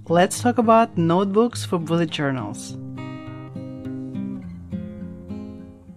let's talk about notebooks for bullet journals.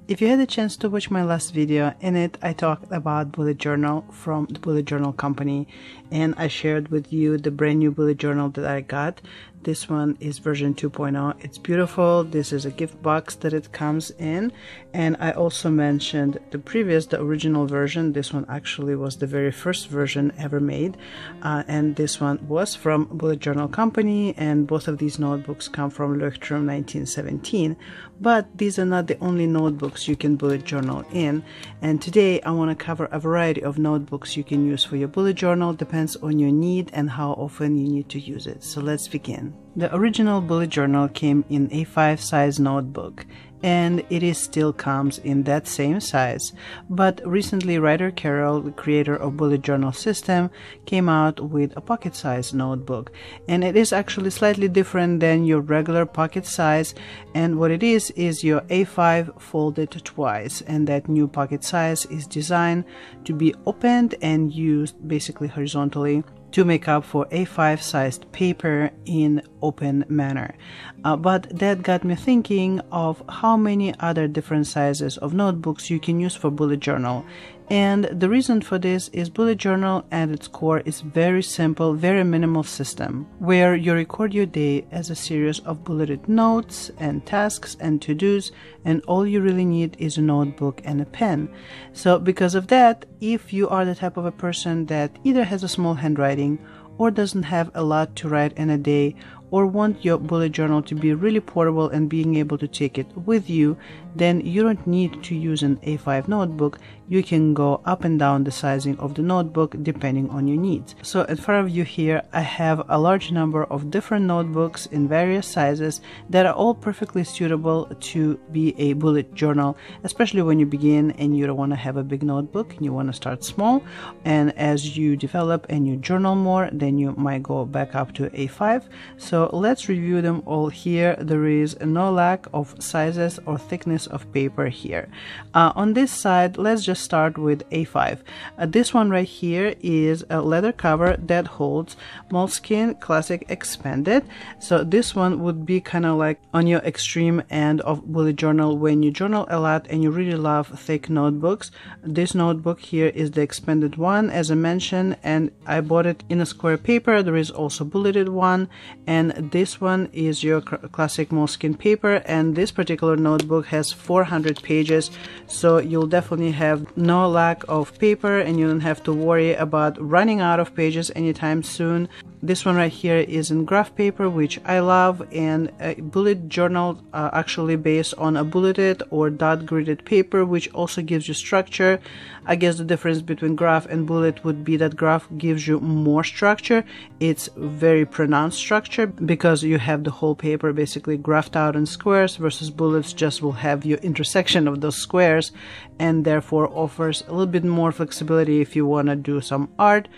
If you had a chance to watch my last video, in it I talked about bullet journal from the Bullet Journal Company, and I shared with you the brand new bullet journal that I got. This one is version 2.0. It's beautiful. This is a gift box that it comes in, and I also mentioned the original version. This one actually was the very first version ever made, and this one was from Bullet Journal Company, and both of these notebooks come from Leucchtrum1917. But these are not the only notebooks you can bullet journal in, and today I want to cover a variety of notebooks you can use for your bullet journal. Depends on your need and how often you need to use it. So let's begin. The original bullet journal came in A5 size notebook, and it still comes in that same size. But recently Ryder Carroll, the creator of Bullet Journal System, came out with a pocket size notebook, and it is actually slightly different than your regular pocket size. And what it is your A5 folded twice, and that new pocket size is designed to be opened and used basically horizontally to make up for A5 sized paper in open manner. But that got me thinking of how many other different sizes of notebooks you can use for bullet journal. And the reason for this is bullet journal at its core is very simple, very minimal system, where you record your day as a series of bulleted notes and tasks and to-dos, and all you really need is a notebook and a pen. So because of that, if you are the type of a person that either has a small handwriting or doesn't have a lot to write in a day, or want your bullet journal to be really portable and being able to take it with you, then you don't need to use an A5 notebook. You can go up and down the sizing of the notebook depending on your needs. So in front of you here I have a large number of different notebooks in various sizes that are all perfectly suitable to be a bullet journal, especially when you begin and you don't want to have a big notebook and you want to start small, and as you develop and you journal more, then you might go back up to A5. So let's review them all here. There is no lack of sizes or thickness of paper here. On this side, let's just start with A5. This one right here is a leather cover that holds Moleskine Classic Expanded. So this one would be kind of like on your extreme end of bullet journal when you journal a lot and you really love thick notebooks. This notebook here is the expanded one, as I mentioned, and I bought it in a square paper. There is also bulleted one, and this one is your classic Moleskine paper, and this particular notebook has 400 pages, so you'll definitely have no lack of paper and you don't have to worry about running out of pages anytime soon. This one right here is in graph paper, which I love, and a bullet journal actually based on a bulleted or dot gridded paper, which also gives you structure. I guess the difference between graph and bullet would be that graph gives you more structure. It's very pronounced structure because you have the whole paper basically graphed out in squares, versus bullets just will have your intersection of those squares, and therefore offers a little bit more flexibility if you want to do some art,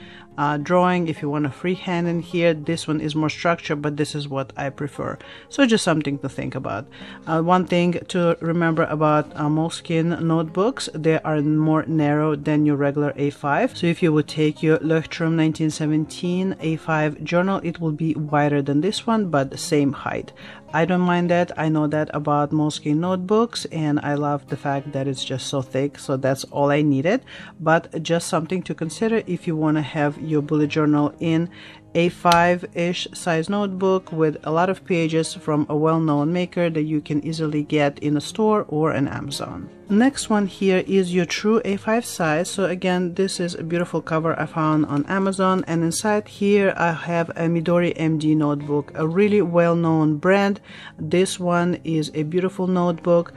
drawing, if you want to freehand in here. This one is more structured, but this is what I prefer. So just something to think about. One thing to remember about Moleskine notebooks, they are more narrow than your regular A5. So if you would take your Leucchtrum1917 A5 journal, it will be wider than this one, but the same height. I don't mind that. I know that about Moleskine notebooks, and I love the fact that it's just so thick, so that's all I needed. But just something to consider if you want to have your bullet journal in A5-ish size notebook with a lot of pages from a well-known maker that you can easily get in a store or on Amazon. Next one here is your true A5 size. So again, this is a beautiful cover I found on Amazon, and inside here I have a Midori MD notebook, a really well-known brand. This one is a beautiful notebook.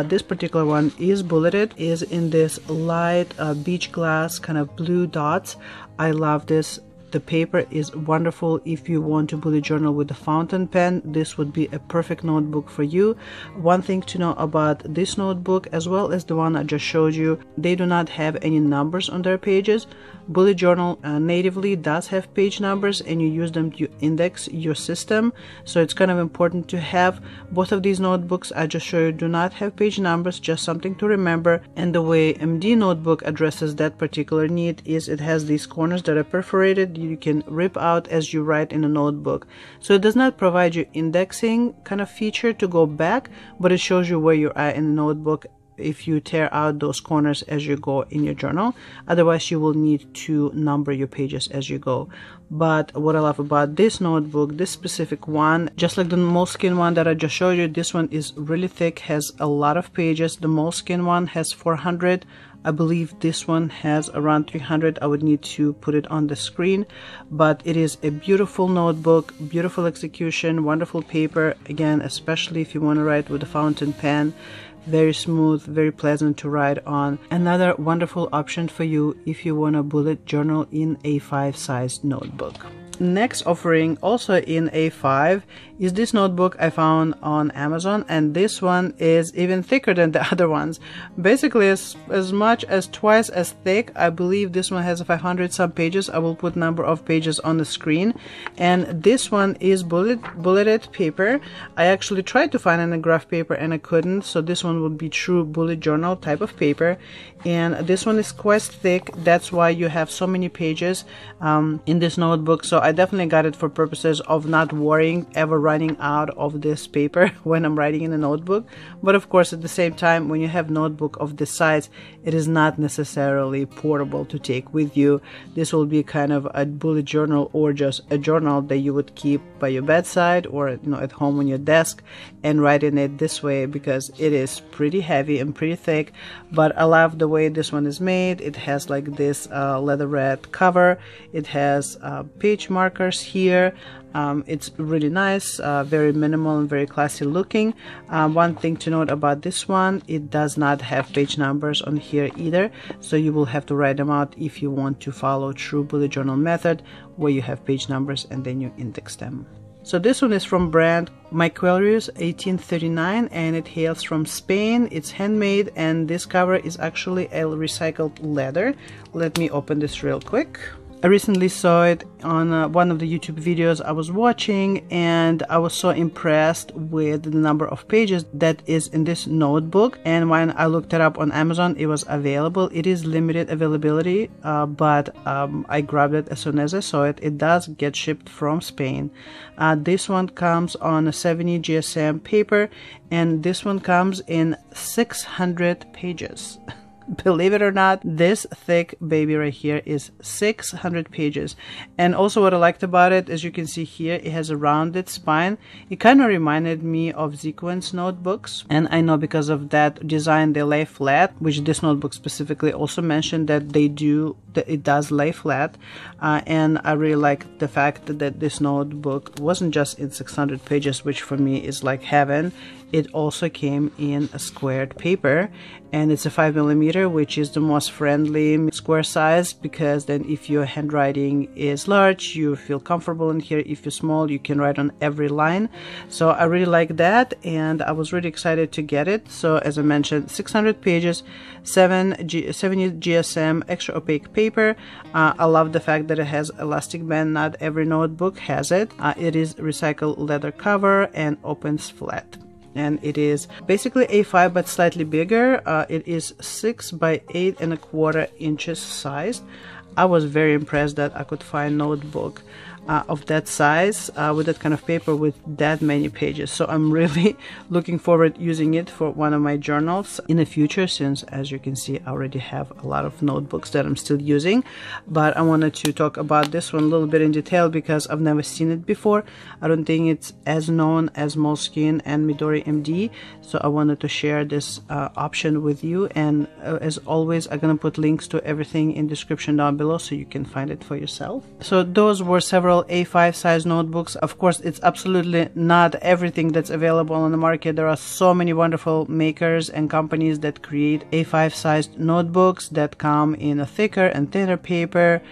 This particular one is bulleted, is in this light beach glass kind of blue dots. I love this. The paper is wonderful. If you want to bullet journal with a fountain pen, this would be a perfect notebook for you. One thing to know about this notebook, as well as the one I just showed you, they do not have any numbers on their pages. Bullet journal natively does have page numbers, and you use them to index your system, so it's kind of important to have. Both of these notebooks I just showed you do not have page numbers, just something to remember. And the way MD notebook addresses that particular need is it has these corners that are perforated. that you can rip out as you write in a notebook. So it does not provide you indexing kind of feature to go back, but it shows you where you are in the notebook if you tear out those corners as you go in your journal. Otherwise, you will need to number your pages as you go. But what I love about this notebook, this specific one, just like the Moleskine one that I just showed you, this one is really thick, has a lot of pages. The Moleskine one has 400. I believe this one has around 300. I would need to put it on the screen, but it is a beautiful notebook, beautiful execution, wonderful paper. Again, especially if you want to write with a fountain pen, very smooth, very pleasant to write on. Another wonderful option for you if you want a bullet journal in A5 sized notebook. Next offering, also in A5, is this notebook I found on Amazon, and this one is even thicker than the other ones. Basically as much as twice as thick. I believe this one has 500 some pages. I will put number of pages on the screen. And this one is bulleted paper. I actually tried to find a graph paper and I couldn't, so this one would be true bullet journal type of paper. And this one is quite thick. That's why you have so many pages in this notebook. So I definitely got it for purposes of not worrying ever running out of this paper when I'm writing in a notebook. But of course, at the same time, when you have notebook of this size, it is not necessarily portable to take with you. This will be kind of a bullet journal or just a journal that you would keep by your bedside or at home on your desk and write in it this way, because it is pretty heavy and pretty thick. But I love the way this one is made. It has like this leatherette cover. It has page markers here. It's really nice, very minimal and very classy looking. One thing to note about this one, it does not have page numbers on here either, so you will have to write them out if you want to follow true bullet journal method, where you have page numbers and then you index them. So this one is from brand Miquelius 1839, and it hails from Spain. It's handmade, and this cover is actually a recycled leather. Let me open this real quick. I recently saw it on one of the YouTube videos I was watching, and I was so impressed with the number of pages that is in this notebook. And when I looked it up on Amazon, it was available. It is limited availability, but I grabbed it as soon as I saw it. It does get shipped from Spain. This one comes on a 70 GSM paper, and this one comes in 600 pages. Believe it or not, this thick baby right here is 600 pages. And also what I liked about it, as you can see here, it has a rounded spine. It kind of reminded me of Sequence notebooks, and I know because of that design they lay flat, which this notebook specifically also mentioned that it does lay flat. And I really like the fact that this notebook wasn't just in 600 pages, which for me is like heaven. It also came in a squared paper, and it's a 5mm, which is the most friendly square size, because then if your handwriting is large, you feel comfortable in here. If you're small, you can write on every line. So I really like that, and I was really excited to get it. So as I mentioned, 600 pages, 70 GSM extra opaque paper. I love the fact that it has elastic band. Not every notebook has it. It is recycled leather cover and opens flat. And it is basically A5 but slightly bigger. It is 6 by 8¼ inches sized. I was very impressed that I could find notebook of that size with that kind of paper with that many pages. So I'm really looking forward using it for one of my journals in the future, since as you can see I already have a lot of notebooks that I'm still using. But I wanted to talk about this one a little bit in detail because I've never seen it before. I don't think it's as known as Moleskine and Midori MD, so I wanted to share this option with you. And as always, I'm gonna put links to everything in description down below so you can find it for yourself. So those were several A5 size notebooks. Of course, it's absolutely not everything that's available on the market. There are so many wonderful makers and companies that create A5 sized notebooks that come in a thicker and thinner paper.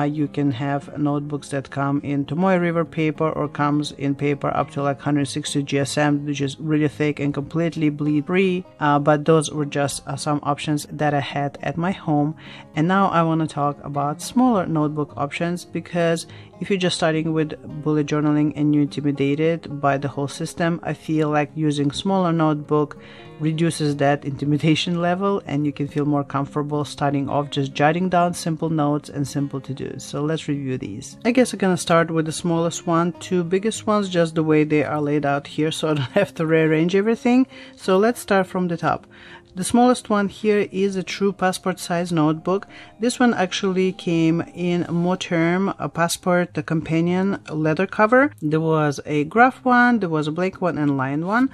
You can have notebooks that come in Tomoe River paper or comes in paper up to like 160 GSM, which is really thick and completely bleed free. But those were just some options that I had at my home. And now I want to talk about smaller notebook options, because if you're just starting with bullet journaling and you're intimidated by the whole system, I feel like using smaller notebook reduces that intimidation level, and you can feel more comfortable starting off just jotting down simple notes and simple to do. So let's review these. I guess I'm gonna start with the smallest one, two biggest ones, just the way they are laid out here, so I don't have to rearrange everything. So let's start from the top. The smallest one here is a true passport size notebook. This one actually came in Moterm, a passport, the companion leather cover. There was a graph one, there was a blank one, and lined one.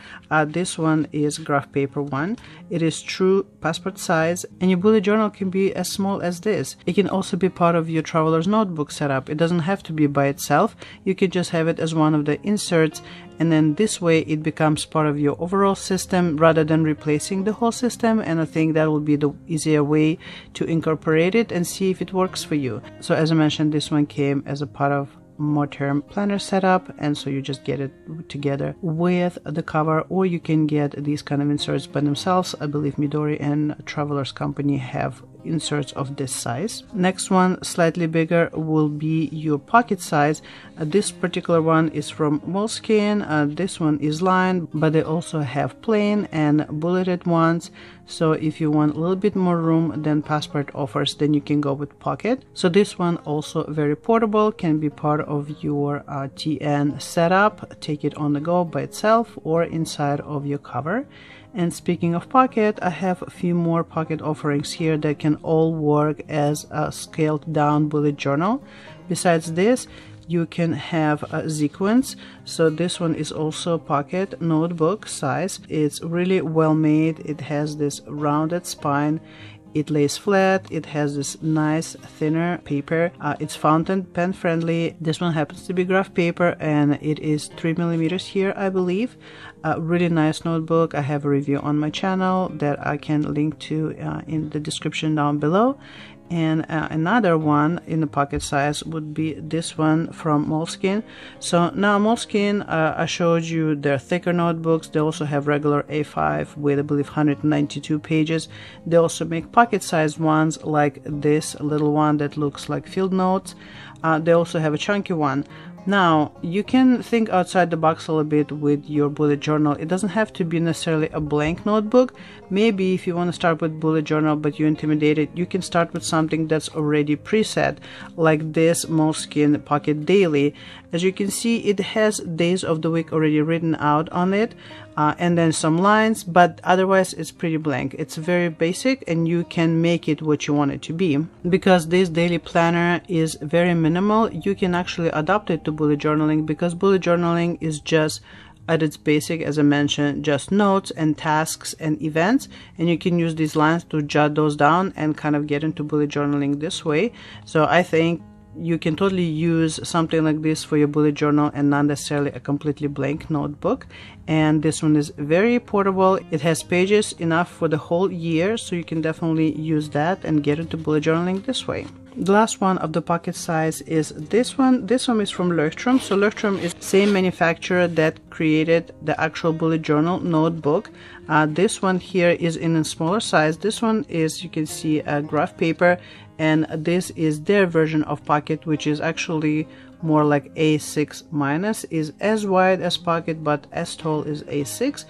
This one is graph paper one. It is true passport size, and your bullet journal can be as small as this. It can also be part of your traveler's notebook setup. It doesn't have to be by itself. You can just have it as one of the inserts, and then this way it becomes part of your overall system rather than replacing the whole system. And I think that will be the easier way to incorporate it and see if it works for you. So as I mentioned, this one came as a part of more term planner setup, and so you just get it together with the cover, or you can get these kind of inserts by themselves. I believe Midori and Traveler's Company have inserts of this size. Next one, slightly bigger, will be your pocket size. This particular one is from Moleskine. This one is lined, but they also have plain and bulleted ones. So if you want a little bit more room than Passport offers, then you can go with pocket. So this one also very portable, can be part of your TN setup. Take it on the go by itself or inside of your cover. And speaking of pocket, I have a few more pocket offerings here that can all work as a scaled down bullet journal. Besides this, you can have a sequence. So this one is also pocket notebook size. It's really well made. It has this rounded spine. It lays flat. It has this nice thinner paper. It's fountain pen friendly. This one happens to be graph paper, and it is 3 millimeters here, I believe. Really nice notebook. I have a review on my channel that I can link to in the description down below. And another one in the pocket size would be this one from Moleskine. So now Moleskine, I showed you their thicker notebooks. They also have regular A5 with, I believe, 192 pages. They also make pocket sized ones like this little one that looks like field notes. They also have a chunky one. Now, you can think outside the box a little bit with your bullet journal. It doesn't have to be necessarily a blank notebook. Maybe if you want to start with bullet journal but you're intimidated, you can start with something that's already preset, like this Moleskine Pocket Daily. As you can see, it has days of the week already written out on it, and then some lines, but otherwise it's pretty blank. It's very basic, and you can make it what you want it to be. Because this daily planner is very minimal, you can actually adapt it to bullet journaling, because bullet journaling is just at its basic, as I mentioned, just notes and tasks and events, and you can use these lines to jot those down and kind of get into bullet journaling this way. So I think you can totally use something like this for your bullet journal and not necessarily a completely blank notebook. And this one is very portable. It has pages enough for the whole year, so you can definitely use that and get into bullet journaling this way. The last one of the pocket size is this one. This one is from Leuchtrum. So Leuchtrum is the same manufacturer that created the actual bullet journal notebook. This one here is in a smaller size. This one is, you can see, a graph paper, and this is their version of pocket, which is actually more like A6 minus, is as wide as pocket but as tall as A6.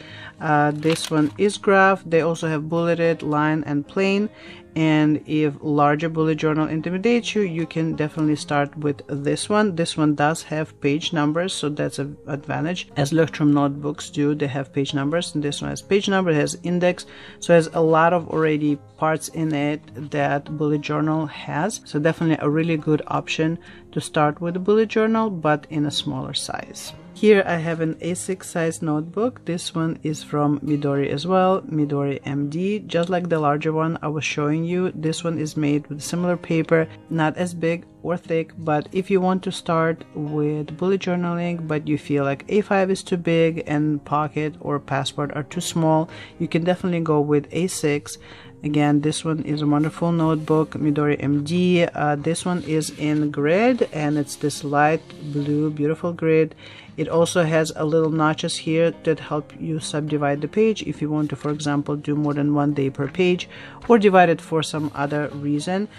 This one is graph. They also have bulleted, line, and plain. And if larger bullet journal intimidates you, you can definitely start with this one. This one does have page numbers, so that's an advantage. As Leuchtrum notebooks do, they have page numbers, and this one has page number, it has index, so it has a lot of already parts in it that bullet journal has. So definitely a really good option to start with a bullet journal, but in a smaller size. Here I have an A6 size notebook. This one is from Midori as well, Midori MD. Just like the larger one I was showing you, this one is made with similar paper, not as big or thick. But if you want to start with bullet journaling but you feel like A5 is too big and pocket or passport are too small, you can definitely go with A6. Again, this one is a wonderful notebook, Midori MD. This one is in grid, and it's this light blue, beautiful grid. It also has a little notches here that help you subdivide the page if you want to, for example, do more than 1 day per page, or divide it for some other reason.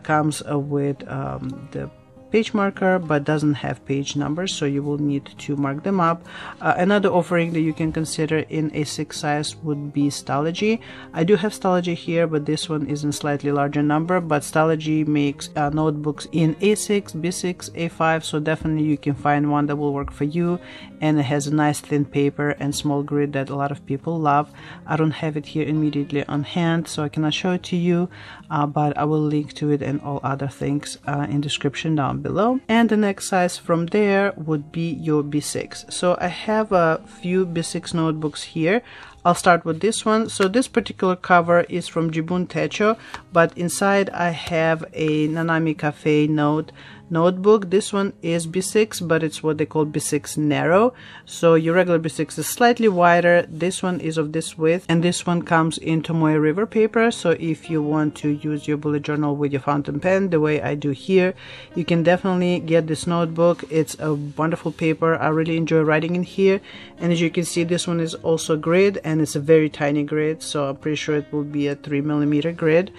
Comes with the page marker but doesn't have page numbers, so you will need to mark them up. Another offering that you can consider in A6 size would be Stalogy. I do have Stalogy here, but this one is in slightly larger number, but Stalogy makes notebooks in A6, B6, A5, so definitely you can find one that will work for you, and it has a nice thin paper and small grid that a lot of people love. I don't have it here immediately on hand, so I cannot show it to you, but I will link to it and all other things in description down below. And the next size from there would be your B6. So I have a few B6 notebooks here. I'll start with this one. So this particular cover is from Jibun Techo, but inside I have a Nanami Cafe notebook. This one is B6, but it's what they call B6 narrow. So your regular B6 is slightly wider. This one is of this width, and this one comes in Tomoe River paper. So if you want to use your bullet journal with your fountain pen the way I do here, you can definitely get this notebook. It's a wonderful paper. I really enjoy writing in here, and as you can see, this one is also grid, and it's a very tiny grid, so I'm pretty sure it will be a 3mm grid.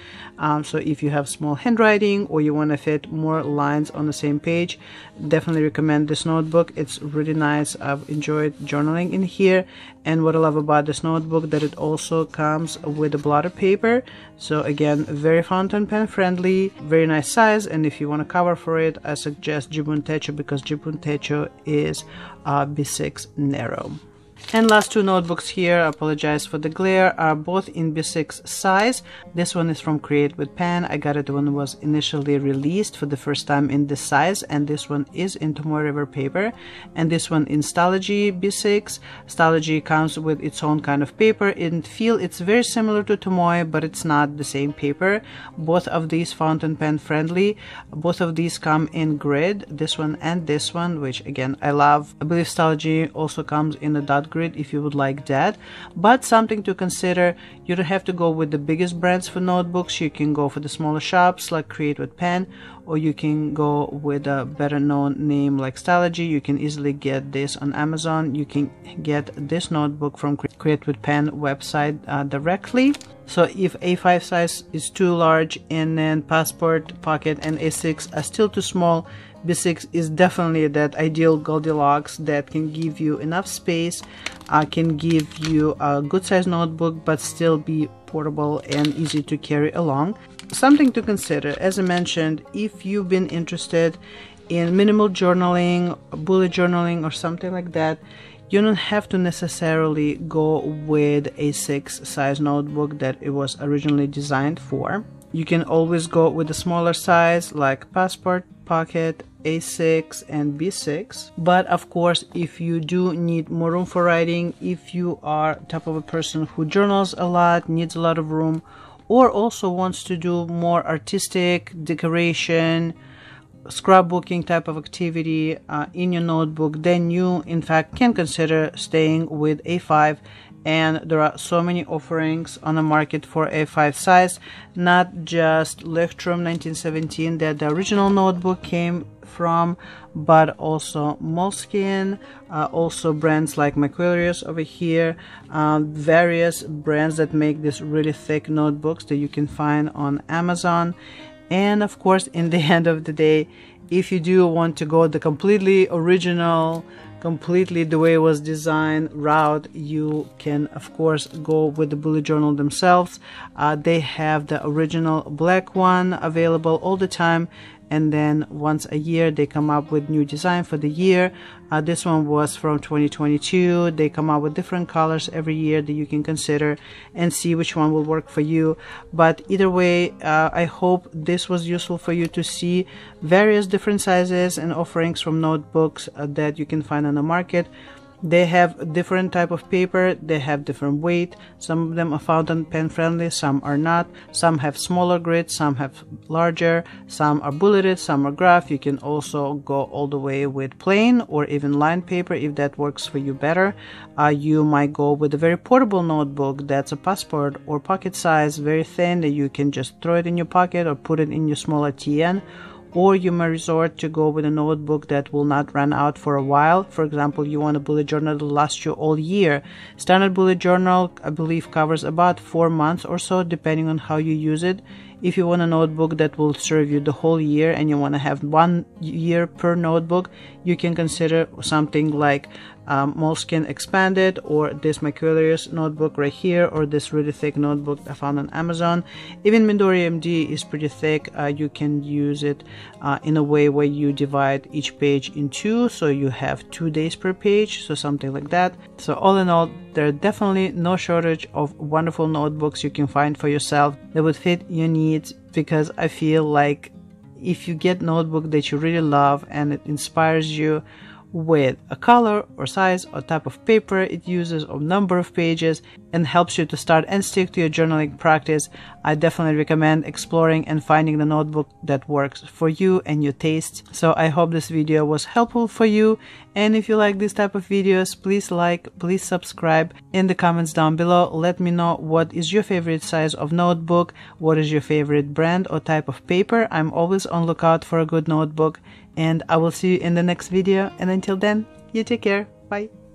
So if you have small handwriting or you want to fit more lines on the same page, definitely recommend this notebook. It's really nice. I've enjoyed journaling in here, and what I love about this notebook that it also comes with a blotter paper. So again, very fountain pen friendly, very nice size, and if you want a cover for it, I suggest Jibun Techo because Jibun Techo is B6 narrow. And last two notebooks here, I apologize for the glare, are both in B6 size. This one is from Create with Pen. I got it when it was initially released for the first time in this size, and this one is in Tomoe River paper, and this one in Stalogy B6. Stalogy comes with its own kind of paper. In feel, it's very similar to Tomoe, but it's not the same paper. Both of these fountain pen friendly. Both of these come in grid, this one and this one, which again I love. I believe Stalogy also comes in a dot grid if you would like that, but something to consider, you don't have to go with the biggest brands for notebooks. You can go for the smaller shops like Create with Pen, or you can go with a better known name like Stalogy. You can easily get this on Amazon. You can get this notebook from Create with Pen website directly. So if A5 size is too large and then Passport, Pocket and A6 are still too small, B6 is definitely that ideal Goldilocks that can give you enough space, can give you a good size notebook but still be portable and easy to carry along. Something to consider, as I mentioned, if you've been interested in minimal journaling, bullet journaling or something like that, you don't have to necessarily go with a 6 size notebook that it was originally designed for. You can always go with a smaller size like Passport, Pocket, A6 and B6. But of course, if you do need more room for writing, if you are type of a person who journals a lot, needs a lot of room, or also wants to do more artistic decoration, scrapbooking type of activity in your notebook, then you in fact can consider staying with A5. And there are so many offerings on the market for A5 size, not just Leucchtrum1917 that the original notebook came from, but also Moleskine, also brands like Macquarius over here, various brands that make these really thick notebooks that you can find on Amazon. And of course, in the end of the day, if you do want to go the completely original, completely the way it was designed route, you can of course go with the bullet journal themselves. They have the original black one available all the time, and then once a year they come up with new design for the year. This one was from 2022. They come out with different colors every year that you can consider and see which one will work for you. But either way, I hope this was useful for you to see various different sizes and offerings from notebooks that you can find on the market. They have different type of paper, they have different weight. Some of them are fountain pen friendly, some are not. Some have smaller grids, some have larger, some are bulleted, some are graph. You can also go all the way with plain or even lined paper if that works for you better. You might go with a very portable notebook that's a Passport or Pocket size, very thin, that you can just throw it in your pocket or put it in your smaller TN. or you may resort to go with a notebook that will not run out for a while. For example, you want a bullet journal that will last you all year. Standard bullet journal, I believe, covers about 4 months or so, depending on how you use it. If you want a notebook that will serve you the whole year and you want to have 1 year per notebook, you can consider something like Moleskine Expanded, or this Mercurius notebook right here, or this really thick notebook I found on Amazon. Even Midori MD is pretty thick. You can use it in a way where you divide each page in 2, so you have 2 days per page, so something like that. So all in all, there are definitely no shortage of wonderful notebooks you can find for yourself that would fit your needs, because I feel like if you get a notebook that you really love and it inspires you with a color or size or type of paper it uses or number of pages and helps you to start and stick to your journaling practice, I definitely recommend exploring and finding the notebook that works for you and your tastes. So I hope this video was helpful for you, and if you like this type of videos, please like, please subscribe. In the comments down below, let me know what is your favorite size of notebook, what is your favorite brand or type of paper. I'm always on lookout for a good notebook, and I will see you in the next video, and until then, you take care. Bye.